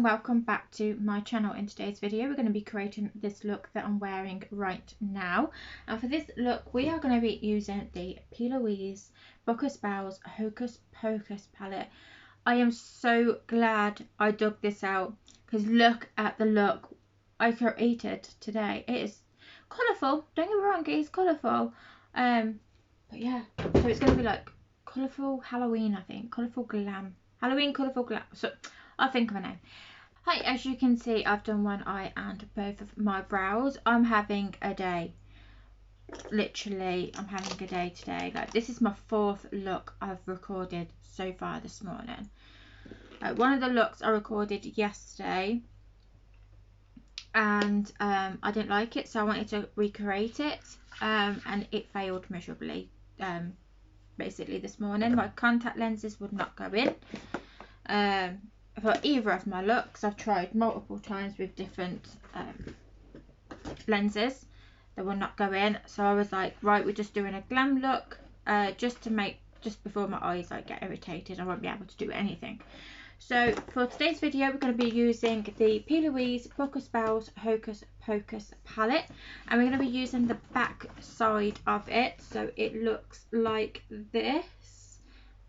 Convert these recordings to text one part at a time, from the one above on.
and welcome back to my channel. In today's video we're going to be creating this look that I'm wearing right now, and for this look we are going to be using the Plouise Focus Hocus Pocus palette. I am so glad I dug this out because look at the look I created today. It is colourful, don't get me wrong, it is colourful, but yeah, so it's going to be like colourful Halloween, I think, colourful glam, Halloween colourful glam. So I'll think of a name. Hi, as you can see I've done one eye and both of my brows. I'm having a day, literally I'm having a day today. Like, this is my fourth look I've recorded so far this morning. One of the looks I recorded yesterday and I didn't like it, so I wanted to recreate it, and it failed miserably. Basically this morning my contact lenses would not go in for either of my looks. I've tried multiple times with different lenses, they will not go in, so I was like, right, we're just doing a glam look, just before my eyes like get irritated, I won't be able to do anything. So for today's video we're going to be using the Plouise Focus Hocus Pocus palette, and we're going to be using the back side of it, so it looks like this.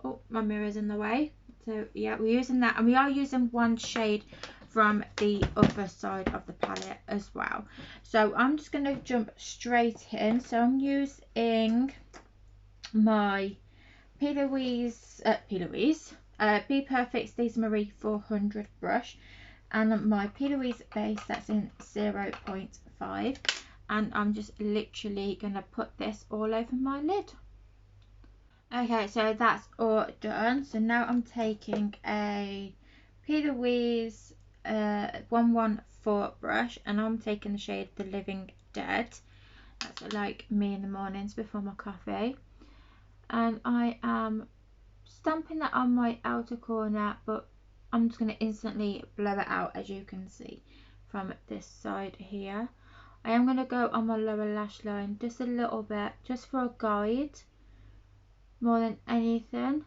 Oh, my mirror's in the way. So yeah, we're using that, and we are using one shade from the other side of the palette as well. So I'm just going to jump straight in. So I'm using my Plouise Be Perfect Steez Marie 400 brush and my Plouise base that's in 0.5, and I'm just literally going to put this all over my lid. Okay, so that's all done. So now I'm taking a Plouise 114 brush, and I'm taking the shade The Living Dead. That's like me in the mornings before my coffee. And I am stamping that on my outer corner, but I'm just going to instantly blow it out, as you can see from this side here. I am going to go on my lower lash line just a little bit, just for a guide more than anything.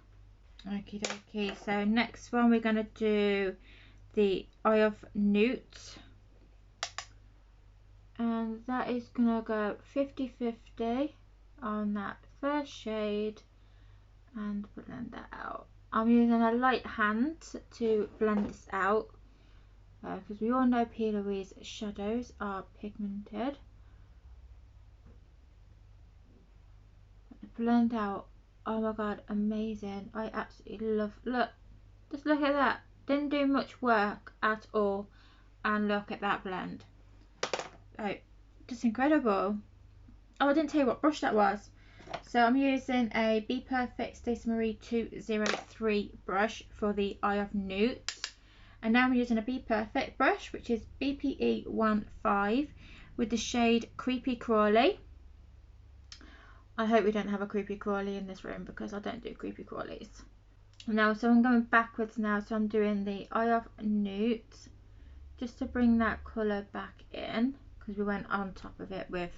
Okie dokie. So next one we're going to do the Eye of Newt, and that is going to go 50-50 on that first shade and blend that out. I'm using a light hand to blend this out because we all know Plouise shadows are pigmented. Blend out. Oh my god, amazing. I absolutely love, look, just look at that. Didn't do much work at all, and look at that blend. Oh, just incredible. Oh, I didn't tell you what brush that was. So I'm using a Be Perfect Steez Marie 203 brush for the Eye of Newt, and now I'm using a Be Perfect brush which is BPE 15 with the shade Creepy Crawly. I hope we don't have a creepy crawly in this room because I don't do creepy crawlies. Now, so I'm going backwards now, so I'm doing the Eye of Newt just to bring that colour back in because we went on top of it with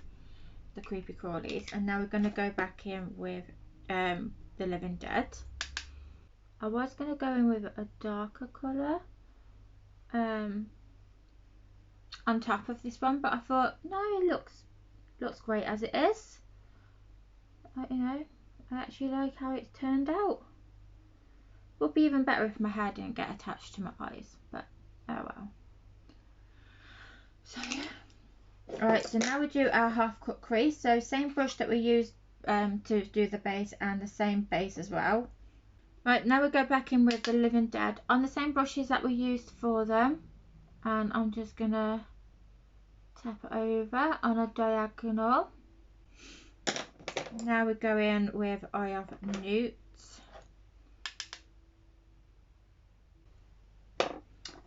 the creepy crawlies, and now we're going to go back in with The Living Dead. I was going to go in with a darker colour on top of this one, but I thought no, it looks great as it is. You know, I actually like how it's turned out. Would be even better if my hair didn't get attached to my eyes, but oh well. So yeah. Alright, so now we do our half cut crease. So same brush that we used to do the base, and the same base as well. Right, now we go back in with The Living Dead on the same brushes that we used for them, and I'm just gonna tap it over on a diagonal. Now we go in with Eye of Newt,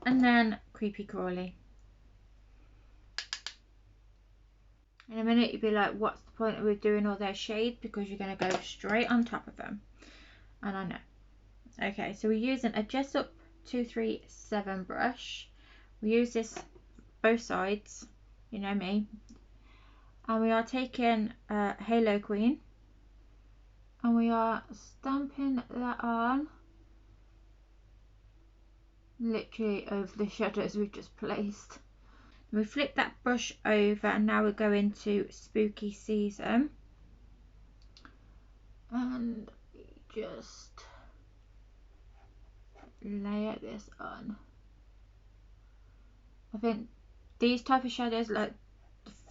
and then Creepy Crawly. In a minute you'll be like, what's the point of doing all those shades, because you're going to go straight on top of them, and I know. Okay, so we're using a Jessup 237 brush. We use this both sides, you know me, and we are taking Halo Queen, and we are stamping that on literally over the shadows we've just placed. We flip that brush over and now we're going to Spooky Season. And just layer this on. I think these type of shadows, like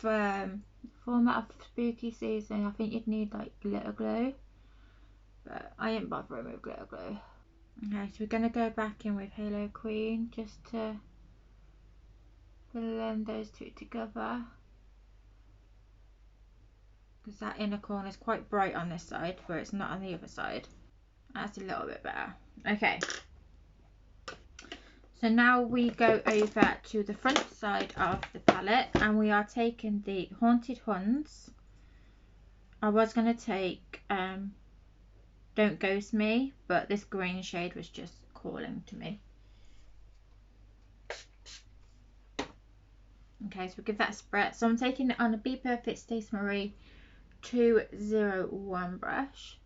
the format of Spooky Season, I think you'd need like glitter glue, but I ain't bothering with glitter glue. Okay, so we're going to go back in with Halo Queen just to blend those two together, because that inner corner is quite bright on this side where it's not on the other side. That's a little bit better. Okay, so now we go over to the front side of the palette and we are taking the Haunted Huns. I was going to take Don't Ghost Me, but this green shade was just calling to me. Okay, so we'll give that a spread. So I'm taking it on a Be Perfect Stacey Marie 201 brush.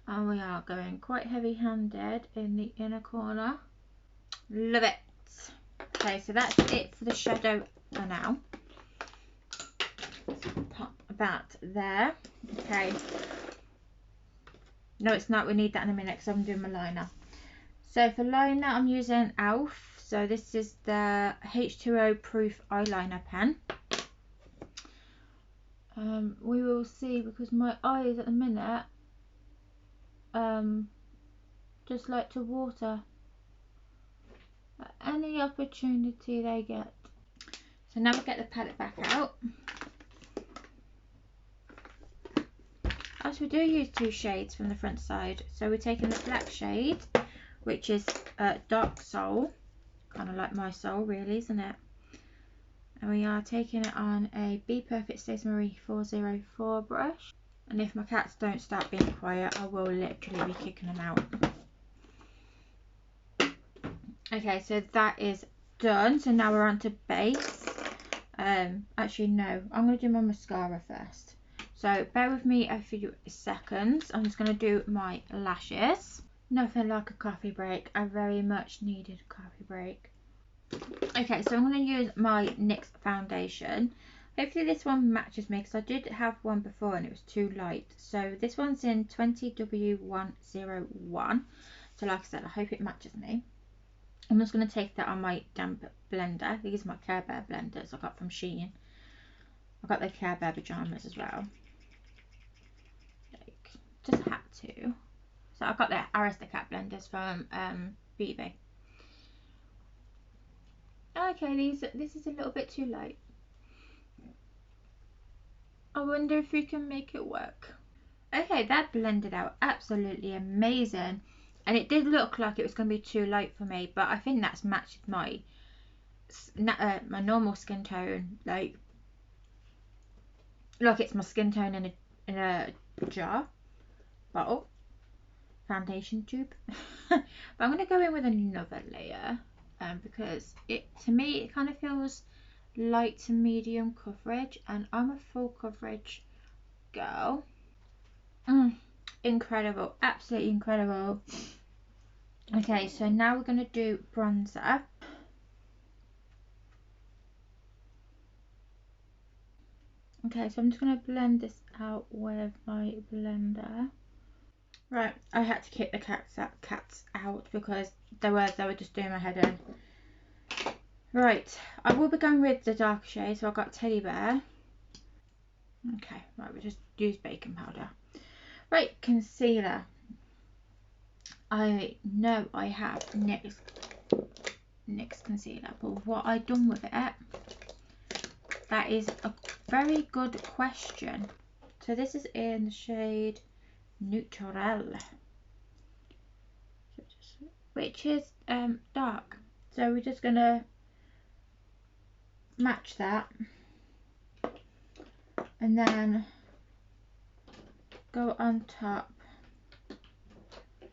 And we are going quite heavy handed in the inner corner. Love it. Okay, so that's it for the shadow for now. Pop that there. Okay. No, it's not. We need that in a minute because I'm doing my liner. So for liner, I'm using e.l.f. So this is the H2O proof eyeliner pen. We will see, because my eyes at the minute just like to water at any opportunity they get. So now we'll get the palette back out. As we do use two shades from the front side, so we're taking the black shade, which is Dark Soul, kind of like my soul really, isn't it? And we are taking it on a Be Perfect Stacey Marie 404 brush. And if my cats don't start being quiet, I will literally be kicking them out. Okay, so that is done. So now we're on to base. Actually no, I'm going to do my mascara first. So bear with me a few seconds. I'm just going to do my lashes. Nothing like a coffee break. I very much needed a coffee break. Okay, so I'm going to use my NYX foundation. Hopefully this one matches me, because I did have one before and it was too light. So this one's in 20W101. So like I said, I hope it matches me. I'm just going to take that on my damp blender. These are my Care Bear blenders I got from Shein. I got the Care Bear pyjamas as well. Like, just had to. So I got the Aristocat blenders from BB. Okay, this is a little bit too light. I wonder if we can make it work. Okay, that blended out absolutely amazing. And it did look like it was going to be too light for me, but I think that's matched my normal skin tone. Like it's my skin tone in a jar, bottle, foundation tube. But I'm going to go in with another layer, because to me it kind of feels light to medium coverage, and I'm a full coverage girl. Incredible, absolutely incredible. Okay, so now we're going to do bronzer. Okay, so I'm just going to blend this out with my blender. Right, I had to kick the cats out because they were just doing my head in. Right, I will be going with the dark shade, so I've got Teddy Bear. Okay, right, we'll just use baking powder. Right, concealer. I know I have NYX concealer, but what I've done with it, that is a very good question. So this is in the shade Neutrual, which is dark. So we're just gonna match that and then go on top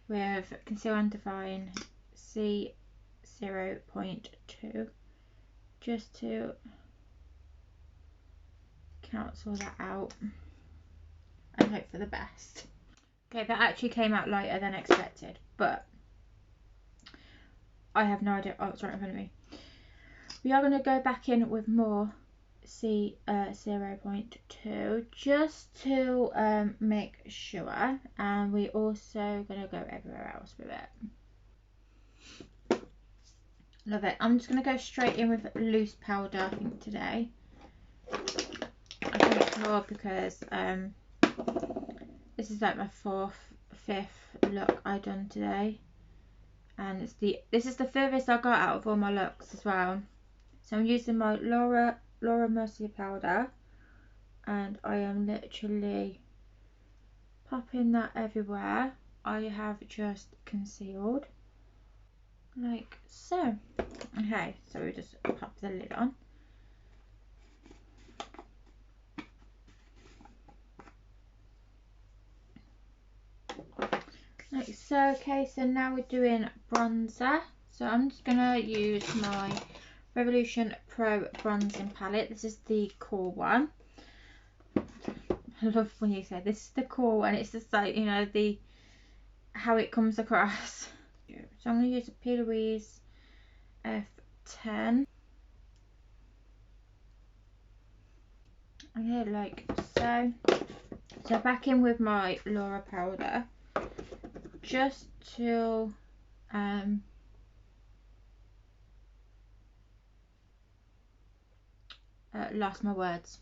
with Conceal and Define C0.2 just to cancel that out and hope for the best. Okay, that actually came out lighter than expected, but I have no idea. Oh, it's right in front of me. We are going to go back in with more 0.2 just to make sure, and we also going to go everywhere else with it. Love it. I'm just going to go straight in with loose powder, I think, today. I think it's more because this is like my fifth look I done today, and this is the furthest I got out of all my looks as well. So I'm using my Laura Mercier powder, and I am literally popping that everywhere. I have just concealed like so. Okay, so we just pop the lid on. Like so. Okay, so now we're doing bronzer. So I'm just gonna use my Revolution Pro bronzing palette. This is the core one. I love when you say this is the core one. It's just like, you know, how it comes across. So I'm gonna use a Plouise F10. Okay, like so. So back in with my Laura powder, just to lost my words.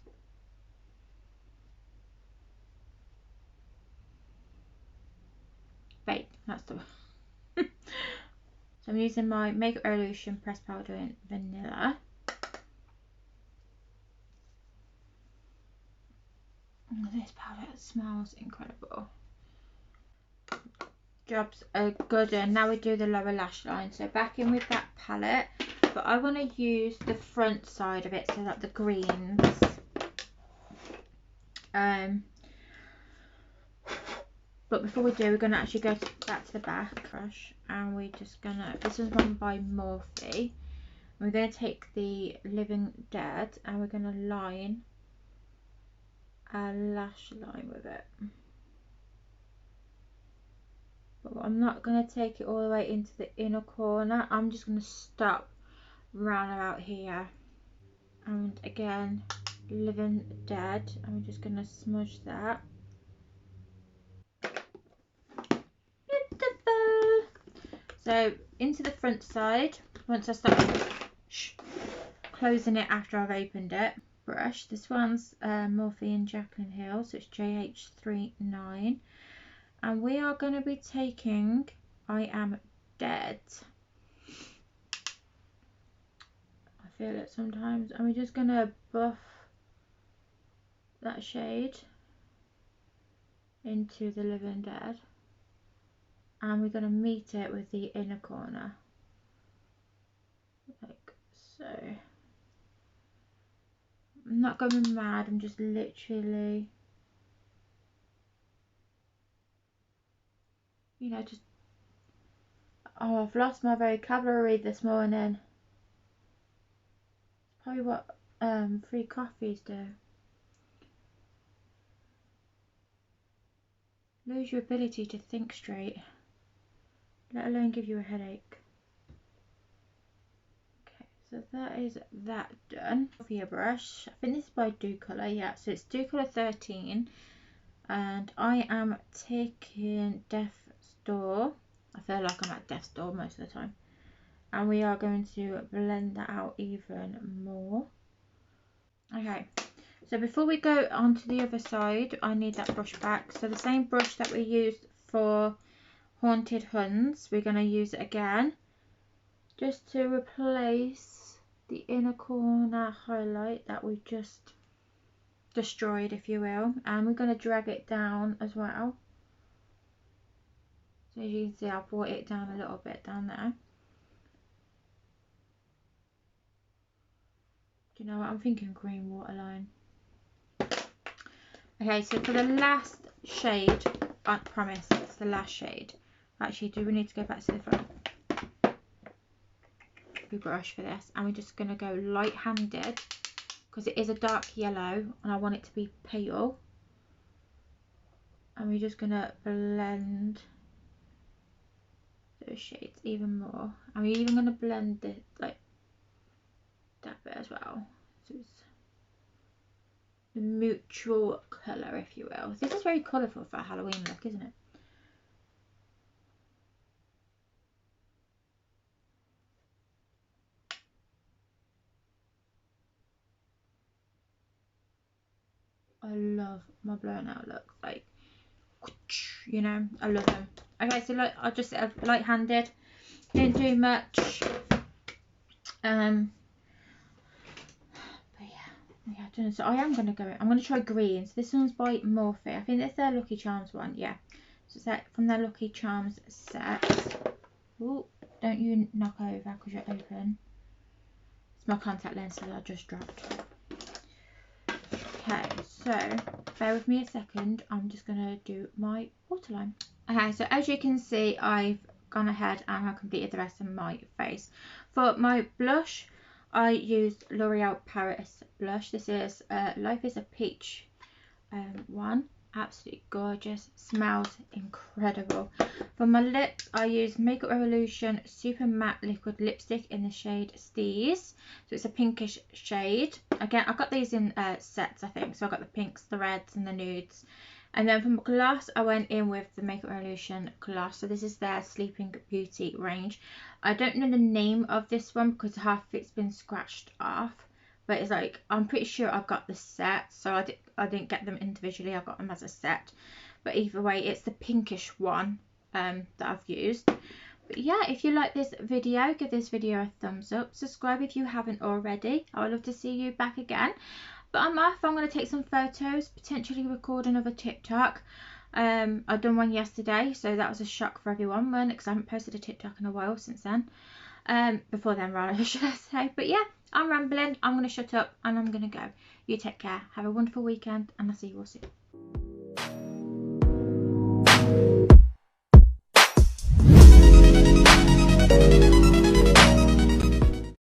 Fake, that's the one. So I'm using my Makeup Revolution pressed powder in vanilla. Oh, this powder smells incredible. Jobs are good, and now we do the lower lash line. So back in with that palette, but I want to use the front side of it, so that the greens. But before we do, we're going to actually go back to the back brush, and we're just going to, this is one by Morphe. We're going to take the Living Dead, and we're going to line a lash line with it. But I'm not going to take it all the way into the inner corner. I'm just going to stop round about here. And again, Living Dead. I'm just going to smudge that. Beautiful. So into the front side, once I start closing it after I've opened it. Brush. This one's Morphe and Jaclyn Hill, so it's JH39. And we are going to be taking I Am Dead. I feel it sometimes. And we're just going to buff that shade into the Living Dead. And we're going to meet it with the inner corner. Like so. I'm not going mad, I'm just literally, you know, just, oh, I've lost my vocabulary this morning. It's probably what free coffees do. Lose your ability to think straight, let alone give you a headache. Okay, so that is that done. For your brush, I think this is by Do Colour, yeah, so it's Do Colour 13, and I am taking Death's Door. I feel like I'm at Death's Door most of the time. And we are going to blend that out even more. Okay, so before we go on to the other side, I need that brush back. So the same brush that we used for Haunted Huns, we're going to use it again, just to replace the inner corner highlight that we just destroyed, if you will. And we're going to drag it down as well. So as you can see, I've brought it down a little bit down there. Do you know what? I'm thinking green waterline. Okay, so for the last shade, I promise it's the last shade. Actually, do we need to go back to the front? We brush for this, and we're just going to go light-handed because it is a dark yellow and I want it to be pale. And we're just going to blend those shades even more. I'm even going to blend it like that bit as well. So it's the neutral colour, if you will. This is very colourful for a Halloween look, isn't it? I love my blown out looks, like, you know, I love them. Okay, so look, I'll just light-handed, didn't do much. But yeah, I don't know. So I am going to go, I'm going to try green. So this one's by Morphe. I think it's their Lucky Charms one, yeah. So it's from their Lucky Charms set. Oh, don't you knock over because you're open. It's my contact lens that I just dropped. Okay, so bear with me a second. I'm just going to do my waterline. Okay, so as you can see, I've gone ahead and I've completed the rest of my face. For my blush, I used L'Oreal Paris blush. This is Life is a Peach one. Absolutely gorgeous. Smells incredible. For my lips, I used Makeup Revolution Super Matte Liquid Lipstick in the shade Steez. So it's a pinkish shade. Again, I got these in sets, I think. So I got the pinks, the reds and the nudes. And then from gloss, I went in with the Makeup Revolution gloss. So this is their Sleeping Beauty range. I don't know the name of this one because half of it's been scratched off. But it's like, I'm pretty sure I got the set. So I didn't get them individually. I got them as a set. But either way, it's the pinkish one that I've used. But yeah, if you like this video, give this video a thumbs up. Subscribe if you haven't already. I would love to see you back again. But I'm off. I'm going to take some photos, potentially record another TikTok. I've done one yesterday, so that was a shock for everyone, because I haven't posted a TikTok in a while since then. Before then, rather, should I say. But yeah, I'm rambling. I'm going to shut up and I'm going to go. You take care. Have a wonderful weekend, and I'll see you all soon.